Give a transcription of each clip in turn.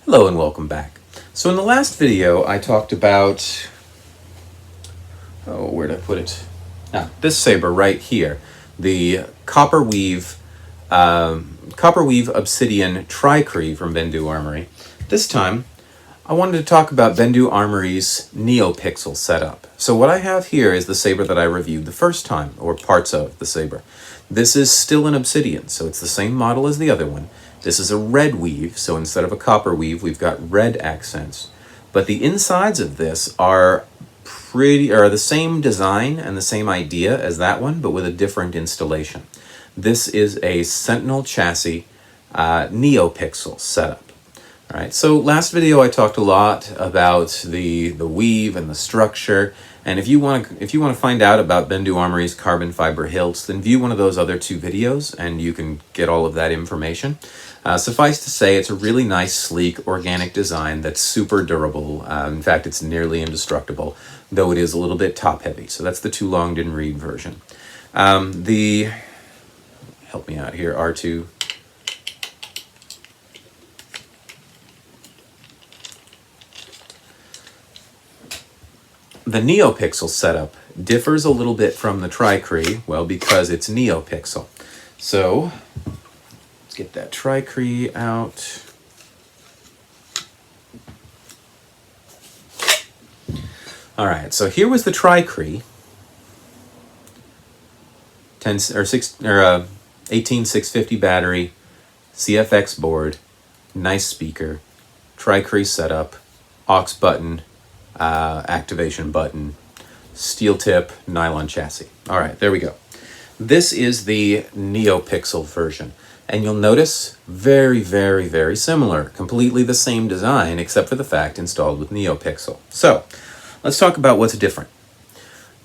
Hello and welcome back. So in the last video I talked about, where did I put it? This saber right here, the Copper Weave Obsidian Cree from Bendu Armory. This time I wanted to talk about Bendu Armory's Neopixel setup. So what I have here is the saber that I reviewed the first time, or parts of the saber. This is still an Obsidian, so it's the same model as the other one. This is a red weave, so instead of a copper weave, we've got red accents. But the insides of this are the same design and the same idea as that one, but with a different installation. This is a Sentinel Chassis Neopixel setup. All right, so last video I talked a lot about the weave and the structure, and if you want to find out about Bendu Armory's carbon fiber hilts, then view one of those other two videos and you can get all of that information. Suffice to say, it's a really nice, sleek, organic design that's super durable. In fact, it's nearly indestructible, though it is a little bit top-heavy. So that's the too long didn't read version. Help me out here, R2. The Neopixel setup differs a little bit from the Cree, well, because it's Neopixel. So let's get that Cree out. All right, so here was the Cree, 18650 battery, CFX board, nice speaker, Cree setup, aux button, activation button, steel tip, nylon chassis. All right, there we go. This is the Neopixel version. And you'll notice very, very, very similar. Completely the same design, except for the fact installed with Neopixel. So, let's talk about what's different.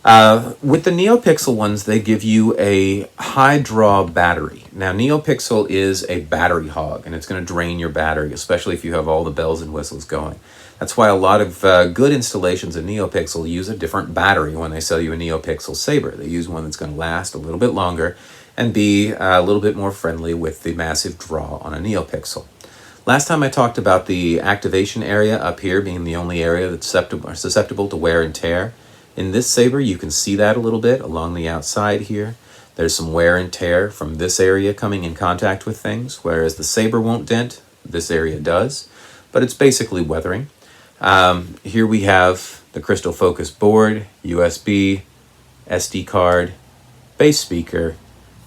With the Neopixel ones, they give you a high draw battery. Now, Neopixel is a battery hog, and it's going to drain your battery, especially if you have all the bells and whistles going. That's why a lot of good installations of Neopixel use a different battery when they sell you a Neopixel saber. They use one that's going to last a little bit longer and be a little bit more friendly with the massive draw on a Neopixel. Last time I talked about the activation area up here being the only area that's susceptible to wear and tear. In this saber, you can see that a little bit along the outside here. There's some wear and tear from this area coming in contact with things, whereas the saber won't dent, this area does, but it's basically weathering. Here we have the crystal focus board, USB, SD card, bass speaker,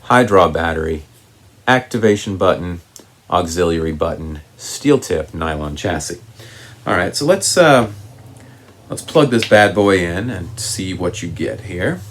high draw battery, activation button, auxiliary button, steel tip, nylon chassis. All right, so let's plug this bad boy in and see what you get here.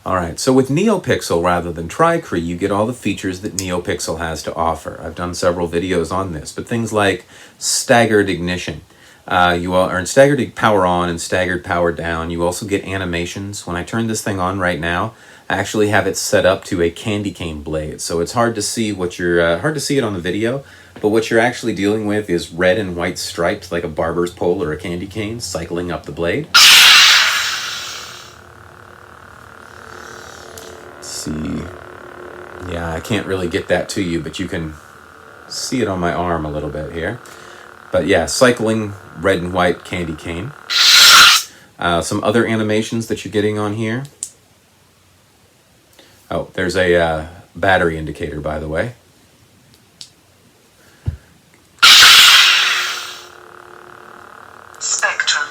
All right, so with Neopixel rather than Cree, you get all the features that Neopixel has to offer. I've done several videos on this, but things like staggered ignition. Staggered power on and staggered power down. You also get animations. When I turn this thing on right now, I actually have it set up to a candy cane blade, so it's hard to see what you're hard to see it on the video. But what you're actually dealing with is red and white stripes, like a barber's pole or a candy cane, cycling up the blade. See, yeah, I can't really get that to you, but you can see it on my arm a little bit here. But yeah, cycling red and white candy cane. Some other animations that you're getting on here. Oh, there's a battery indicator, by the way. Spectrum.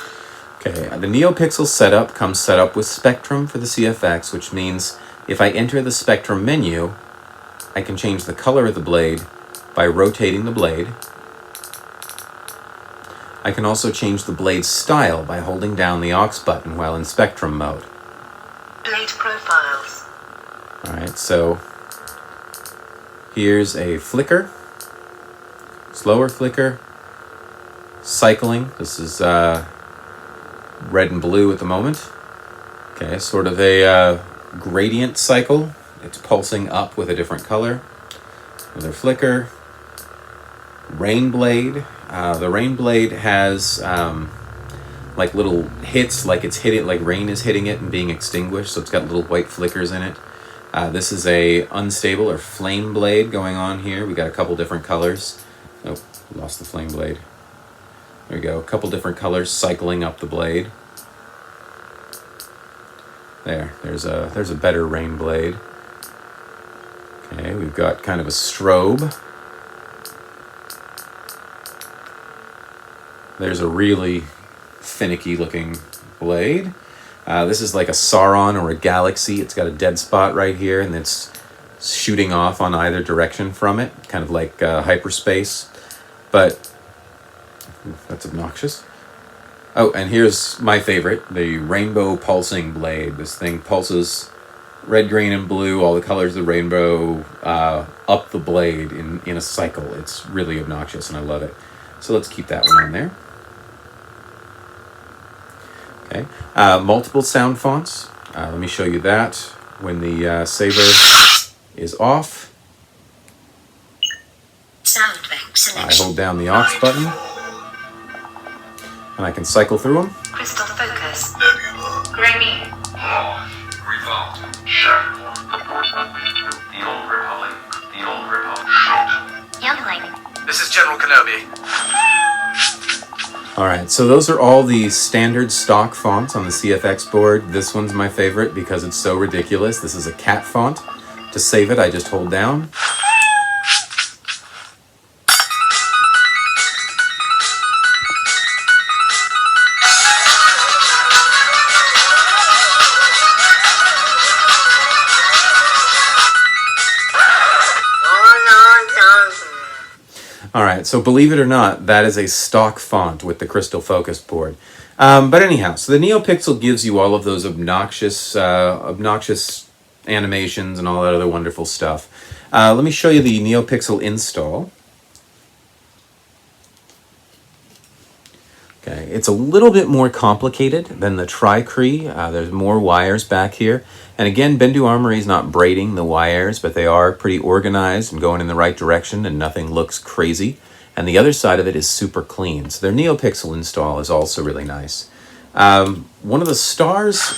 Okay, the Neopixel setup comes set up with Spectrum for the CFX, which means if I enter the Spectrum menu, I can change the color of the blade by rotating the blade. I can also change the blade style by holding down the aux button while in Spectrum mode. Blade profiles. Alright, so here's a flicker, slower flicker, cycling. This is red and blue at the moment. Okay, sort of a gradient cycle. It's pulsing up with a different color. Another flicker. Rain blade. The rain blade has like little hits, like it's hitting, like rain is hitting it and being extinguished, so it's got little white flickers in it. This is a unstable or flame blade going on here. We got a couple different colors. Oh, lost the flame blade. There we go, a couple different colors cycling up the blade. There's a better rain blade. Okay, we've got kind of a strobe. There's a really finicky looking blade. This is like a Sauron or a Galaxy. It's got a dead spot right here, and it's shooting off on either direction from it, kind of like hyperspace. But that's obnoxious. Oh, and here's my favorite, the rainbow pulsing blade. This thing pulses red, green, and blue, all the colors of the rainbow, up the blade in a cycle. It's really obnoxious, and I love it. So let's keep that one on there. Okay, multiple sound fonts. Let me show you that. When the saber is off, Sound bank selection. I hold down the aux button, and I can cycle through them. Crystal focus. Grammy. Revolt. Sure. The Old Republic. The Old Republic. Youngling. This is General Kenobi. Alright, so those are all the standard stock fonts on the CFX board. This one's my favorite because it's so ridiculous. This is a cat font. To save it, I just hold down. Alright, so believe it or not, that is a stock font with the crystal focus board. But anyhow, so the Neopixel gives you all of those obnoxious animations and all that other wonderful stuff. Let me show you the Neopixel install. Okay, it's a little bit more complicated than the Cree. There's more wires back here. And again, Bendu Armory is not braiding the wires, but they are pretty organized and going in the right direction, and nothing looks crazy. And the other side of it is super clean. So their Neopixel install is also really nice. One of the stars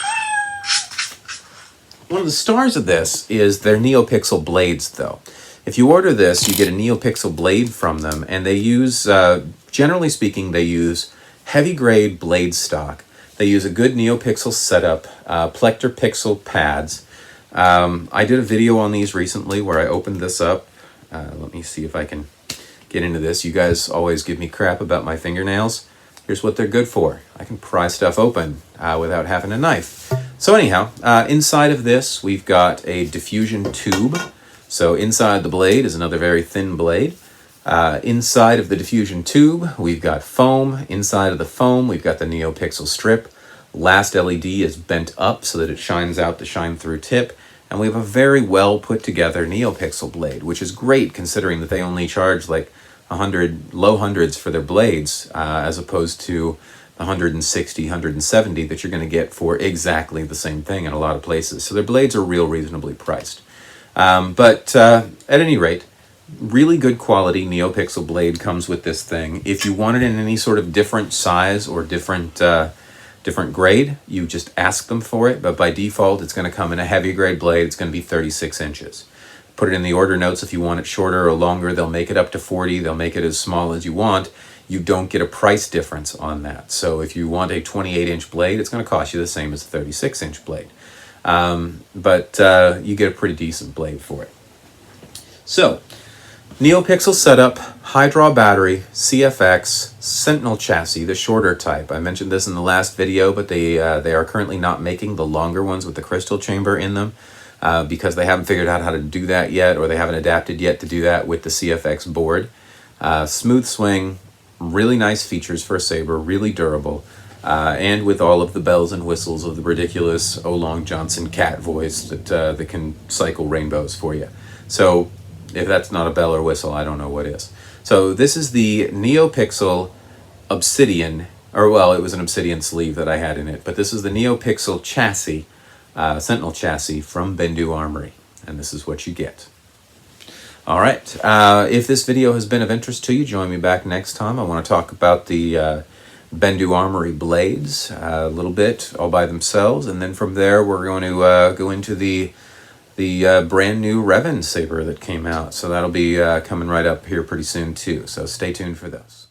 of this is their Neopixel Blades, though. If you order this, you get a Neopixel blade from them, and they use, generally speaking, they use heavy grade blade stock. They use a good Neopixel setup, Plector Pixel pads. I did a video on these recently where I opened this up. Let me see if I can get into this. You guys always give me crap about my fingernails. Here's what they're good for. I can pry stuff open without having a knife. So anyhow, inside of this, we've got a diffusion tube. So inside the blade is another very thin blade. Inside of the diffusion tube, we've got foam. Inside of the foam, we've got the Neopixel strip. Last LED is bent up so that it shines out the shine-through tip. And we have a very well put together Neopixel blade, which is great considering that they only charge like 100, low hundreds for their blades, as opposed to the 160, 170 that you're going to get for exactly the same thing in a lot of places. So their blades are real reasonably priced. But at any rate, really good quality Neopixel blade comes with this thing. If you want it in any sort of different size or different grade, you just ask them for it, but by default it's going to come in a heavy grade blade. It's going to be 36 inches. Put it in the order notes if you want it shorter or longer. They'll make it up to 40. They'll make it as small as you want. You don't get a price difference on that. So if you want a 28-inch blade, it's going to cost you the same as a 36-inch blade. But you get a pretty decent blade for it. So, Neopixel setup, high draw battery, CFX, Sentinel chassis, the shorter type. I mentioned this in the last video, but they are currently not making the longer ones with the crystal chamber in them because they haven't figured out how to do that yet, or they haven't adapted yet to do that with the CFX board. Smooth swing, really nice features for a saber, really durable, and with all of the bells and whistles of the ridiculous Olong Johnson cat voice that can cycle rainbows for you. So, if that's not a bell or whistle, I don't know what is. So this is the Neopixel Obsidian, or well, it was an Obsidian sleeve that I had in it, but this is the Neopixel chassis, Sentinel chassis from Bendu Armory, and this is what you get. All right, if this video has been of interest to you, join me back next time. I want to talk about the Bendu Armory blades a little bit all by themselves, and then from there we're going to go into the the brand new Revan saber that came out. So that'll be coming right up here pretty soon too. So stay tuned for those.